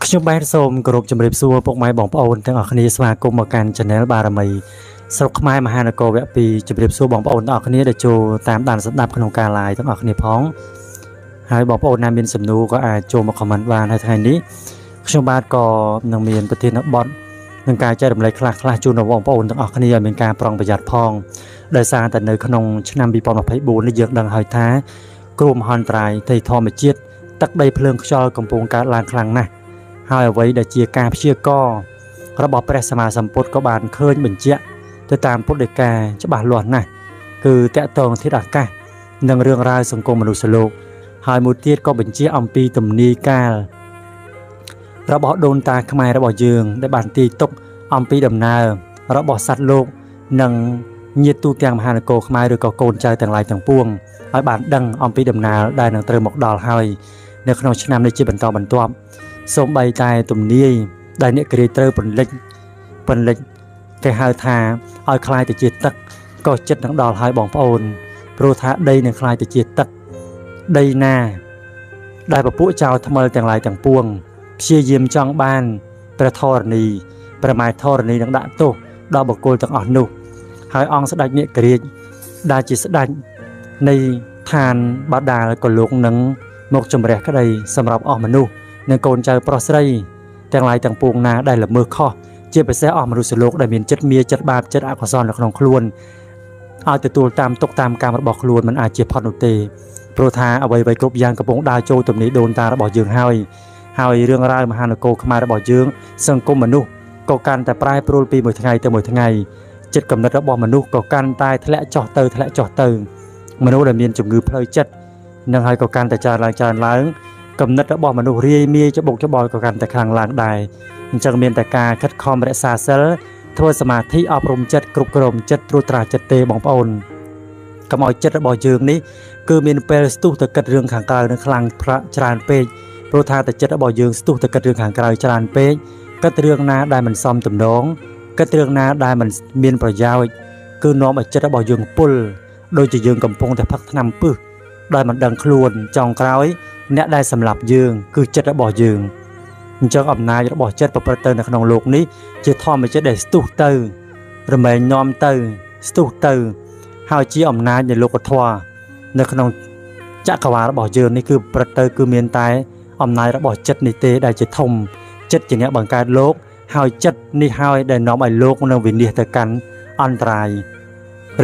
ខ្ញុំបាទសូមគោរពជំរាបសួរពុកម៉ែបងប្អូនទាំងអស់គ្នាស្វាគមន៍មកកាន់ Channel បារមីស្រុកខ្មែរមហានគរវគ្គ2ជំរាបសួរបងប្អូនទាំងអស់គ្នាដែលចូលតាមដានស្ដាប់ក្នុងការ live ទាំងអស់គ្នាផងហើយបងប្អូនណាមានសំណួរក៏អាចចូលមក comment បានហើយថ្ងៃនេះខ្ញុំបាទក៏នឹងមានប្រធានបទនឹងការចែករំលែកខ្លះជូនដល់បងប្អូនទាំងអស់គ្នាឲ្យមានការប្រុងប្រយ័ត្នផងដោយសារតែនៅក្នុងឆ្នាំ2024នេះយើងដឹងហើយថាគ្រោះមហន្តរាយនៃធម្មជាតិទឹកដីភ្លើងខ្យល់កំពុងកើតឡើងខ្លាំងណាស់ហើយអ្វីដែលជាការព្យាករណ៍របស់ព្រះសម្មាសម្ពុទ្ធក៏បានឃើញបញ្ជាក់ទៅតាមពុទ្ធដីកាច្បាស់លាស់ណាស់គឺតកតងធាតុអាកាសនិងរឿងរ៉ាវសង្គមមនុស្សលោកហើយមួយទៀតក៏បញ្ជាក់អំពីទំនាយកាលរបស់ដូនតាខ្មែររបស់យើងដែលបានទាយទុកអំពីដំណើររបស់សត្វលោកនិងញាតិទូទាំងមហានគរខ្មែរឬក៏កូនចៅទាំងឡាយទាំងពួងហើយបានដឹងអំពីដំណើរដែលនឹងត្រូវមកដល់ហើយនៅក្នុងឆ្នាំនេះជាបន្តបន្ទាប់សូម្បីតែទំនាយដែលអ្នកគ្រាត្រូវពន្លិចគេហៅថាឲ្យคล้ายទៅជាទឹកក៏ចិត្តនឹងដល់ហើយបងប្អូនព្រោះថាដីនឹងคล้ายទៅជាទឹកដីណាដែលពពួកចៅថ្មិលទាំងឡាយទាំងពួងព្យាយាមចង់បានព្រះធរណីព្រះម៉ែធរណីនឹងដាក់ទោសដល់បុគ្គលទាំងអស់នោះហើយអង្គស្ដេចអ្នកគ្រាដែលជាស្ដេចនៃឋានបាតាលក៏លោកនឹងមកជំរះក្តីសម្រាប់អស់មនុស្សនិងកូនចៅប្រុសស្រីទាំងឡាយទាំងពួងណាដែលល្មើសខុសជាពិសេសអស់មនុស្សលោកដែលមានចិត្តមាចិត្តបាបចិត្តអកុសលនៅក្នុងខ្លួនឲ្យទទួលតាមទុកតាមកម្មរបស់ខ្លួនមិនអាចជាផុតនោះទេព្រោះថាអ្វីៗគ្រប់យ៉ាងកំពុងដើរចូលទំនេរដូនតារបស់យើងហើយរឿងរ៉ាវមហានគរខ្មែររបស់យើងសង្គមមនុស្សក៏កាន់តែប្រែប្រួលពីមួយថ្ងៃទៅមួយថ្ងៃចិត្តគំនិតរបស់មនុស្សក៏កាន់តែធ្លាក់ចុះទៅមនុស្សដែលមានជំងឺផ្លូវចិត្តនឹងហើយក៏កាន់តែច្រើនឡើងគំនិតរបស់មនុស្សរាយមាយច្បុកច្បល់ក៏កាន់តែខ្លាំងឡើងដែរអញ្ចឹងមានតែការខិតខំរក្សាសិលធ្វើសមាធិអប់រំចិត្តគ្រប់គ្រងចិត្តត្រួតត្រាចិត្តទេបងប្អូនកុំឲ្យចិត្តរបស់យើងនេះគឺមានពេលស្ទុះទៅគិតរឿងខាងក្រៅនឹងខ្លាំងច្រើនពេកព្រោះថាតែចិត្តរបស់យើងស្ទុះទៅគិតរឿងខាងក្រៅច្រើនពេកគិតរឿងណាដែលមិនសមទំនងគិតរឿងណាដែលមិនមានប្រយោជន៍គឺនាំឲ្យចិត្តរបស់យើងពុលដូចជាយើងកំពុងតែផឹកថ្នាំពឹសដោយមិនដឹងខ្លួនចុងក្រោយអ្នកដែលសម្លាប់យើងគឺចិត្តរបស់យើងអញ្ចឹងអំណាចរបស់ចិត្តប្រព្រឹត្តទៅនៅក្នុងโลกនេះជាធម្មជាតិដែលស្ទុះទៅរមែងនាំទៅស្ទុះទៅហើយជាអំណាចនៃលោកធម៌នៅក្នុងចក្រវាឡរបស់យើងនេះគឺប្រព្រឹត្តទៅគឺមានតែអំណាចរបស់ចិត្តនេះទេដែលជាធំចិត្តជាអ្នកបង្កើតលោកហើយចិត្តនេះហើយដែលនាំឲ្យលោកនឹងវិនិច្ឆ័យទៅកាន់អន្តរាយ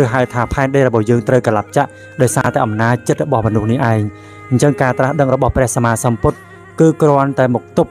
ឬហៅថាផែនដីរបស់យើងត្រូវកលាប់ចាក់ដោយសារតែអំណាចចិត្តរបស់មនុស្សនេះឯងអញ្ចឹងការត្រាស់ដឹងរបស់ព្រះសម្មាសម្ពុទ្ធគឺគ្រាន់តែមកទប់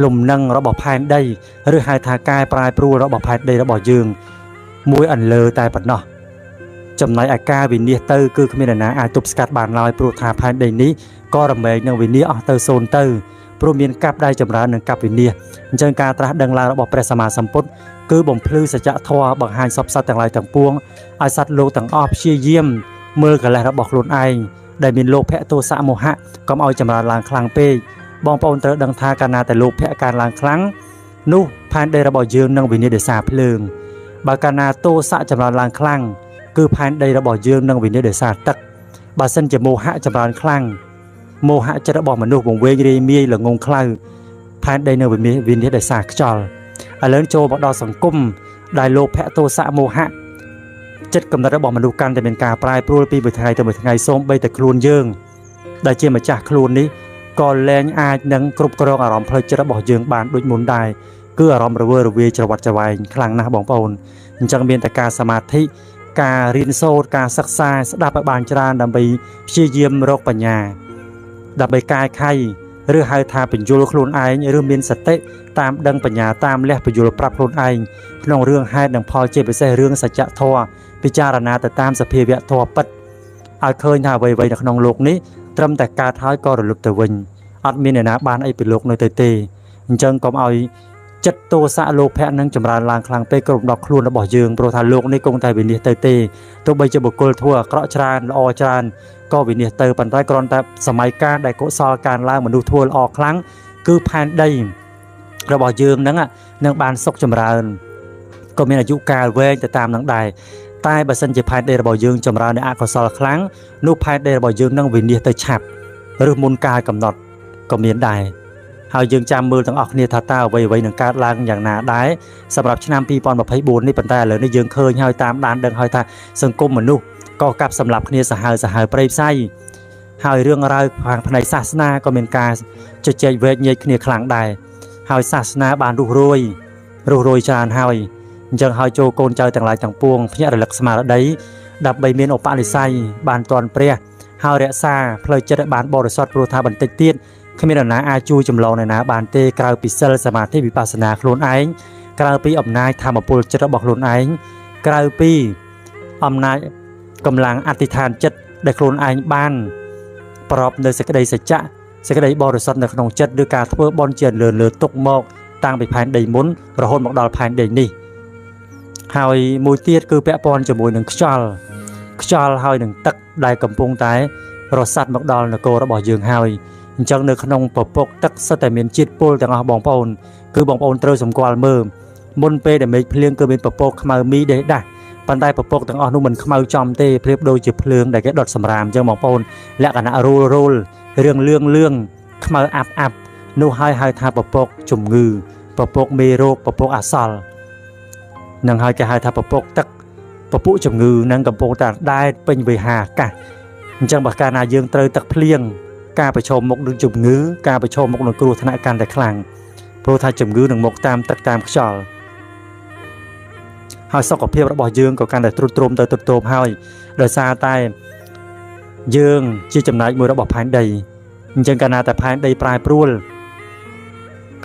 លំនឹងរបស់ផែនដីឬហៅថាកែប្រែប្រួលរបស់ផែនដីរបស់យើងមួយអន្លើតែប៉ុណ្ណោះចំណែកឯការវិនិច្ឆ័យទៅគឺគ្មាននរណាអាចទប់ស្កាត់បានឡើយព្រោះថាផែនដីនេះក៏រមែងនឹងវិនិច្ឆ័យអស់ទៅសូន្យទៅព្រោះមានកាប់ដៃចម្រើននិងកាប់វិនិច្ឆ័យអញ្ចឹងការត្រាស់ដឹងឡើងរបស់ព្រះសម្មាសម្ពុទ្ធគឺបំភ្លឺសច្ចធម៌បង្ហាញសពសត្វទាំងឡាយទាំងពួងឲ្យសត្វលោកទាំងអស់ព្យាយាមមើលកិលេសរបស់ខ្លួនឯងដែលមានលោភៈទោសៈមោហៈកុំឲ្យចម្រើនឡើងខ្លាំងពេកបងប្អូនត្រូវដឹងថាកាលណាតែលោភៈកើនឡើងខ្លាំងនោះផែនដីរបស់យើងនឹងវិនិច្ឆ័យដោយសារភ្លើងបើកាលណាទោសៈចម្រើនឡើងខ្លាំងគឺផែនដីរបស់យើងនឹងវិនិច្ឆ័យដោយសារទឹកបើសិនជាមោហៈចម្រើនខ្លាំងមោហៈចិត្តរបស់មនុស្សវង្វេងរាយមាយល្ងងខ្លៅផែនដីនឹងវិនិច្ឆ័យដោយសារខ្យល់ឥឡូវចូលមកដល់សង្គមដែលលោភៈទោសៈមោហៈចិត្តកំណត់របស់មនុស្សកាន់តែមានការប្រែប្រួលពីមួយថ្ងៃទៅមួយថ្ងៃសូម្បីតែខ្លួនយើងដែលជាម្ចាស់ខ្លួននេះក៏លែងអាចនឹងគ្រប់គ្រងអារម្មណ៍ផ្លូវចិត្តរបស់យើងបានដូចមុនដែរគឺអារម្មណ៍រវើរវាយច្រវាត់ច្រវាយខ្លាំងណាស់បងប្អូនអញ្ចឹងមានតែការសមាធិការរៀនសូត្រការសិក្សាស្ដាប់ឲ្យបានច្រើនដើម្បីព្យាយាមរកបញ្ញាដើម្បីកាយខៃឬហៅថាបញ្យលខ្លួនឯងឬមានសតិតាមដឹងបញ្ញាតាមលះបញ្យលប្រាប់ខ្លួនឯងក្នុងរឿងហេតុនិងផលជាពិសេសរឿងសច្ចធម៌ពិចារណាទៅតាមសភាវៈធម៌ពិតឲ្យឃើញថាអ្វីៗនៅក្នុងโลกនេះត្រឹមតែកើតហើយក៏រលត់ទៅវិញអត់មានអ្នកណាបានអីពីโลกនៅទៅទេអញ្ចឹងកុំឲ្យចិត្តទោសៈលោភៈនឹងចម្រើនឡើងខ្លាំងពេកគ្រប់ដល់ខ្លួនរបស់យើងព្រោះថាโลกនេះគង់តែវិនិច្ឆ័យទៅទេទោះបីជាបុគ្គលធ្វើអាក្រក់ច្រើនល្អច្រើនក៏វិនិច្ឆ័យទៅប៉ុន្តែគ្រាន់តែសម័យកាលដែលកុសលកើនឡើងមនុស្សធ្វើល្អខ្លាំងគឺផែនដីរបស់យើងហ្នឹងនឹងបានសុខចម្រើនក៏មានអាយុកាលវែងទៅតាមនឹងដែរតែបើសិនជាផែនដីរបស់យើងចម្រើននៅអកុសលខ្លាំងនោះផែនដីរបស់យើងនឹងវិនិច្ឆ័យទៅឆាប់ឬមុនកាលកំណត់ក៏មានដែរ ហើយយើងចាំមើលទាំងអស់គ្នាថាតើអ្វីៗនឹងកើតឡើងយ៉ាងណាដែរសម្រាប់ឆ្នាំ2024នេះប៉ុន្តែឥឡូវនេះយើងឃើញហើយតាមដានដឹងហើយថាសង្គមមនុស្សក៏កាប់សម្លាប់គ្នាសាហាវព្រៃផ្សៃហើយរឿងរ៉ាវផ្នែកសាសនាក៏មានការជជែកវែកញែកគ្នាខ្លាំងដែរហើយសាសនាបានរុះរួយច្រើនហើយអញ្ចឹងហើយចូលកូនចៅទាំងឡាយទាំងពួងភ្ញាក់រលឹកស្មារតីដើម្បីមានឧបនិស្ស័យបានទាន់ព្រះហើយរក្សាផ្លូវចិត្តឲ្យបានបរិសុទ្ធព្រោះថាបន្តិចទៀតគ្មាននរណាអាចជួយចម្លងនរណាបានទេក្រៅពីសិលសមាធិវិបស្សនាខ្លួនឯងក្រៅពីអំណាចធម៌ពលចិត្តរបស់ខ្លួនឯងក្រៅពីអំណាចកម្លាំងអធិដ្ឋានចិត្តដែលខ្លួនឯងបានប្រອບនៅសេចក្តីសច្ចៈសេចក្តីបរិសុទ្ធនៅក្នុងចិត្តឬការធ្វើបុណ្យជាលើទុកមកតាំងពីផែនដីមុនរហូតមកដល់ផែនដីនេះហើយមួយទៀតគឺពាក់ព័ន្ធជាមួយនឹងខ្យល់ហើយនឹងទឹកដែលកំពុងតែរសាត់មកដល់នគររបស់យើងហើយអញ្ចឹងនៅក្នុងពពកទឹកសិតតែមានជាតិពុលទាំងអស់បងប្អូនគឺបងប្អូនត្រូវសម្គាល់មើលមុនពេលដែលមេឃភ្លៀងគឺមានពពកខ្មៅមីដេះដាស់ប៉ុន្តែពពកទាំងអស់នោះមិនខ្មៅចំទេប្រៀបដូចជាភ្លើងដែលគេដុតសម្រាមអញ្ចឹងបងប្អូនលក្ខណៈរោលរឿងលឿងខ្មៅអាប់នោះហើយហៅថាពពកជំងឺពពកមេរោគពពកអាសល់នឹងហើយគេហៅថាពពកទឹកពពុះជំងឺនឹងកំពុងតែដែតពេញវេហាអាកាសអញ្ចឹងបើកាលណាយើងត្រូវទឹកភ្លៀងការប្រឈមមុខនឹងជំងឺការប្រឈមមុខនឹងគ្រោះថ្នាក់កាន់តែខ្លាំងព្រោះថាជំងឺនឹងមកតាមទឹកតាមខ្យល់ហើយសុខភាពរបស់យើងក៏កាន់តែទ្រុឌទ្រោមហើយដោយសារតែយើងជាចំណែកមួយរបស់ផែនដីអញ្ចឹងកាលណាតែផែនដីប្រែប្រួល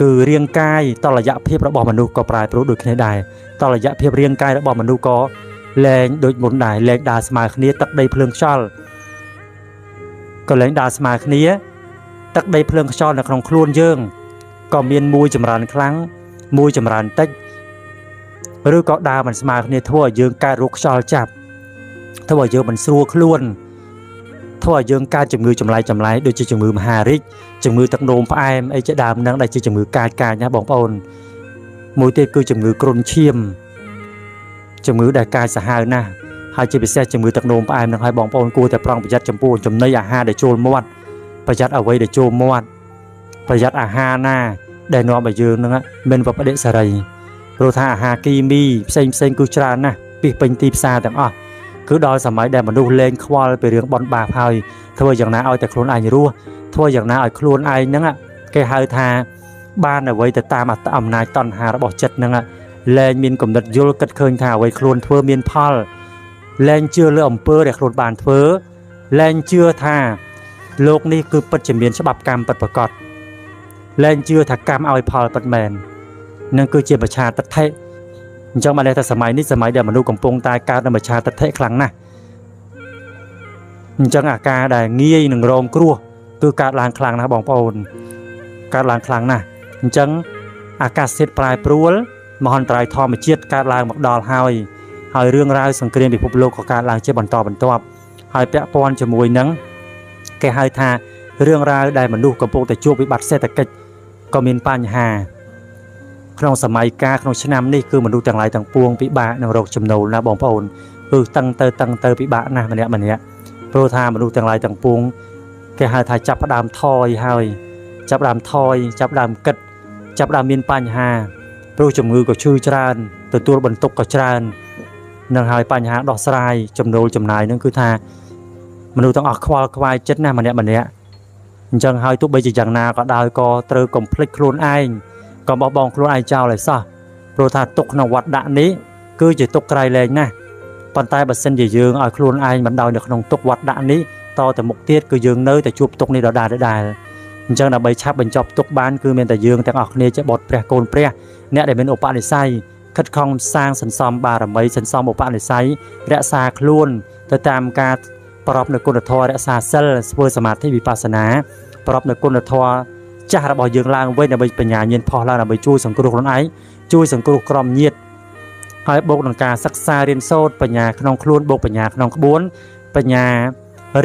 គឺរាងកាយតលយៈភាពរបស់មនុស្សក៏ប្រែប្រួលដូចគ្នាដែរតលយៈភាពរាងកាយរបស់មនុស្សក៏លែងដូចមុនដែរលែងដើរស្មើគ្នាទឹកដីភ្លើងខ្យល់ក៏លែងដើរស្មើគ្នាទឹកដីភ្លើងខ្យល់នៅក្នុងខ្លួនយើងក៏មានមួយចម្រើនខ្លាំងមួយចម្រើនតិចឬក៏ដើរមិនស្មើគ្នាធ្វើឲ្យយើងកើតរោគខ្យល់ចាប់ធ្វើឲ្យយើងមិនស្រួលខ្លួនធ្វើឲ្យយើងកើតជំងឺចម្លែកដូចជាជំងឺមហារីកជំងឺទឹកនោមផ្អែមអីជាដើមហ្នឹងដែលជាជំងឺកាចណាបងប្អូនមួយទៀតគឺជំងឺគ្រុនឈាមជំងឺដែលកាចសាហាវណាស់ហើយជាពិសេសជំងឺទឹកនោមផ្អែមនឹងឲ្យបងប្អូនគួរតែប្រុងប្រយ័ត្នចំពោះចំណីអាហារដែលចូលមាត់ប្រយ័ត្នអ្វីដែលចូលមាត់ប្រយ័ត្នអាហារណាដែលនាំឲ្យយើងនឹងមានវបដិសារីព្រោះថាអាហារគីមីផ្សេងគឺច្រើនណាស់ពីពេញទីផ្សារទាំងអស់គឺដល់សម័យដែលមនុស្សលែងខ្វល់ពីរឿងបន់បាបហើយធ្វើយ៉ាងណាឲ្យតែខ្លួនឯងរស់ធ្វើយ៉ាងណាឲ្យខ្លួនឯងហ្នឹងគេហៅថាបានអ្វីទៅតាមអំណាចតណ្ហារបស់ចិត្តហ្នឹងលែងមានគំនិតយល់គិតឃើញថាអ្វីខ្លួនធ្វើមានផលលែងជឿលើអំពើដែលខ្លួនបានធ្វើលែងជឿថាលោកនេះគឺពិតជាមានច្បាប់កម្មពិតប្រាកដលែងជឿថាកម្មឲ្យផលពិតមែននឹងគឺជាមច្ឆាទិដ្ឋិអញ្ចឹងបានថាសម័យនេះសម័យដែលមនុស្សកំពុងតែកើតនៅមច្ឆាទិដ្ឋិខ្លាំងណាស់អញ្ចឹងអាការដែលងាយនឹងរងគ្រោះគឺកើតឡើងខ្លាំងណាស់បងប្អូនកើតឡើងខ្លាំងណាស់អញ្ចឹងអាកាសធាតុប្រែប្រួលមហន្តរាយធម្មជាតិកើតឡើងមកដល់ហើយរឿងរ៉ាវសង្គ្រាមពិភពលោកក៏កើតឡើងជាបន្តបន្ទាប់ហើយពាក់ព័ន្ធជាមួយនឹងគេហៅថារឿងរ៉ាវដែលមនុស្សកំពុងតែជួបវិបត្តិសេដ្ឋកិច្ចក៏មានបញ្ហាក្នុងសម័យកាលក្នុងឆ្នាំនេះគឺមនុស្សទាំងឡាយទាំងពួងពិបាកនឹងរកចំណូលណាបងប្អូនគឺតឹងទៅពិបាកណាស់ម្នាក់ព្រោះថាមនុស្សទាំងឡាយទាំងពួងគេហៅថាចាប់ផ្ដើមថយហើយចាប់ផ្ដើមគិតចាប់ផ្ដើមមានបញ្ហាព្រោះជំងឺក៏ឈឺច្រើនទទួលបន្ទុកក៏ច្រើននឹងហើយបញ្ហាដោះស្រាយចំណូលចំណាយនឹងគឺថាមនុស្សទាំងអស់ខ្វល់ខ្វាយចិត្តណាម្នាក់អញ្ចឹងហើយទោះបីជាយ៉ាងណាក៏ដោយក៏ត្រូវកុំភ្លេចខ្លួនឯងកុំបោះបង់ខ្លួនឯងចោលឲ្យសោះព្រោះថាទុកក្នុងវត្តដាក់នេះគឺជាទុកក្រៃលែងណាស់ប៉ុន្តែបើសិនជាយើងឲ្យខ្លួនឯងមិនដោយនៅក្នុងទុកវត្តដាក់នេះតទៅមុខទៀតគឺយើងនៅតែជួបទុកនេះដដែលអញ្ចឹងដើម្បីឆាប់បញ្ចប់ទុកបានគឺមានតែយើងទាំងអស់គ្នាជាបុត្រព្រះកូនព្រះអ្នកដែលមានឧបនិស្ស័យខិតខំសាងសន្សំបារមីសន្សំឧបនិស្ស័យរក្សាខ្លួនទៅតាមការប្រອບនៅគុណធម៌រក្សាសិលធ្វើសមាធិវិបស្សនាប្រອບនៅគុណធម៌ចាស់របស់យើងឡើងវិញដើម្បីបញ្ញាញាណផុសឡើងដើម្បីជួយសង្គ្រោះខ្លួនឯងជួយសង្គ្រោះក្រុមញាតិហើយបូកនឹងការសិក្សារៀនសូត្របញ្ញាក្នុងខ្លួនបូកបញ្ញាក្នុងក្បួនបញ្ញា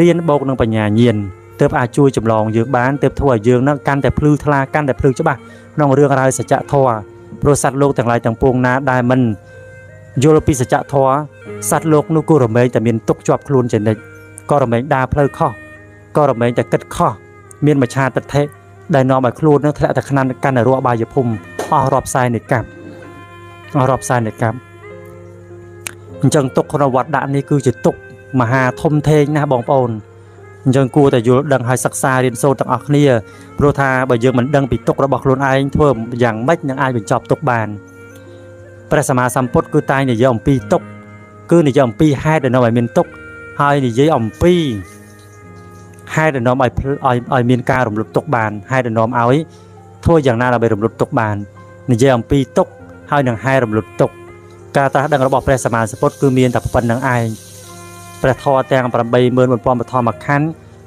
រៀនបូកនឹងបញ្ញាញាណទើបអាចជួយចម្លងយើងបានទើបធ្វើឲ្យយើងនឹងកាន់តែភ្លឺថ្លាកាន់តែភ្លឺច្បាស់ក្នុងរឿងរ៉ាវសច្ចធម៌ព្រោះសត្វលោកទាំងឡាយទាំងពួងណាដែលមិនយល់ពីសច្ចធម៌សត្វលោកនោះក៏រមែងតែមានទុកជាប់ខ្លួនជានិច្ចក៏រមែងដើរផ្លូវខុសក៏រមែងតែគិតខុសមានមច្ឆាទិដ្ឋិ ได้นอมไปครูนึกแทะแต่ขนาดกันในรัวบายพุ่มรอบไซในกับรอบไซในกับจังตกคนวัดด่านนี้คือจะตกมหาทมเทงนะบองปอนจังกูแต่อยู่ดังไฮศักษาเรียนโซต่างอักเนียโปรธาใบยังมันดังปีตกระบอกลุนไอเพิ่มอย่างไม่ยังไอเป็นจอบตกบานพระสมาสัมพุทธคือตายในยอมปีตกคือในยอมปีให้แต่นอมเมียนตกให้ในยอมปีให้แต่นอมไอเมียนการรำลุตกบานให้แต่นอมเอาทั่วอย่างน่าเราไปรำลุตกบานในยอมปีตกให้หนังให้รำลุตกการตาดังระบอกพระสมาสัมพุทธคือเมียนแต่ปันหนังไอประทอแตงประใบเมินบนปอมประทอมาคัน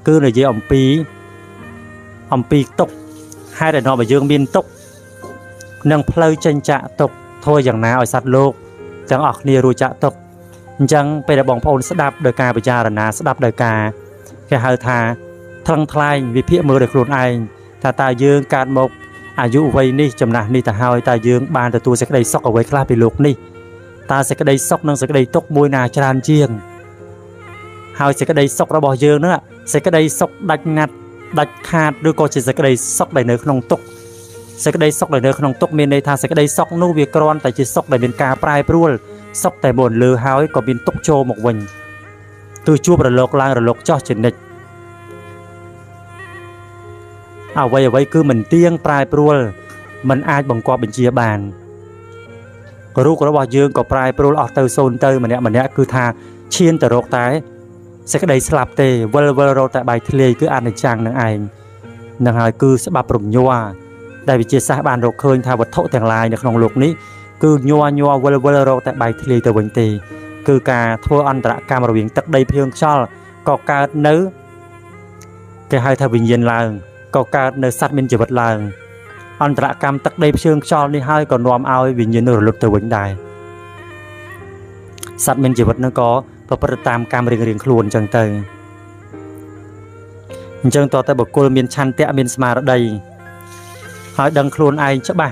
คือในยอมปีตกให้แต่นอมไปยืงเมียนตกนังเพลย์จันจะตกทั่วอย่างน่าเอาสัตว์โลกจังออกเนียรูจะตกจังไปได้บองพระองค์สดับโดยการปิจารณาสดับโดยการแค่หาทาทั้งทลายวิพิมือโดยครูนไอถ้าตาเยืองการมกอายุวัยนี่จำหนักนี่แต่หายตาเยืองบานแต่ตัวเสกได้ซอกเอาไว้คลาไปลูกนี่ตาเสกได้ซอกนั่งเสกได้ตกมวยนาจรานเจียงหายเสกได้ซอกระบอกเยืองนั่นเสกได้ซอกดัดงัดดัดขาดด้วยก็จะเสกได้ซอกได้เนื้อขนมตกเสกได้ซอกได้เนื้อขนมตกเมนในทางเสกได้ซอกนู่เวียกรอนแต่จะซอกได้เป็นกาปลายปลุลซอกแต่บนเลือหายก็บินตกโชหมกวิญตัวจูบระลกลางระลกจ่อเฉนเด็กเอาไว้คือมันเตี้ยงปลายปลุลมันอาจบังกอบเป็นเจียบานก็รู้ก็ระบอกยืงก็ปลายปลุลออกเตอร์โซนเตอร์มันเนี่ยคือทาเชียนแต่โรคตายเสกได้สลับเตเวลโรแต่ใบทะเลคืออ่านในจางนางไอนังหายคือสบับปรุงยัวได้ไปเจสาบานโรคเคยทาวัตถุแต่งลายในขนมโลกนี้คือยัวเวลโรแต่ใบทะเลแต่วันตีคือการทั่วอันตรการระเวียงตักได้เพียงช่อก็การเนื้อแกให้ทวิญญาณลางก็การเนื้อสัตว์เป็นจีบลางอันตรกรรมตักได้เพียงช่อนี่ให้ก็นอมเอาวิญญาณระลุแต่วันใดสัตว์เป็นจีบนั่นก็ประตามการเรียงคลวนจังเตยจังต่อแต่บุคคลมีชันเตะมีสมาร์ดหายดังคลวนไอใช่ป่ะ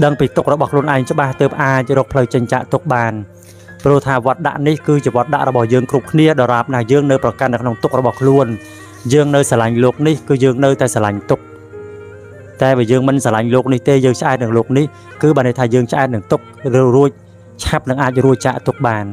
ดังปีตกระบอกคลวนไอใช่ป่ะเติมอาจะรกเพลย์จังจะตกบานโปรธาวัดด่านนี่คือจะวัดด่าระบอกยืงครุกเนียดราบนายืงเนยประกันในขนมตกระบอกคลวนยืงเนยสลายโลกนี่คือยืงเนยแต่สลายตกแต่ไปยืงมันสลายโลกนี่เตยยืงใช้หนึ่งโลกนี่คือบันในไทยยืงใช้หนึ่งตกเร็วรุ่ยชับหนึ่งอาจจะรุ่ยจะตกบาน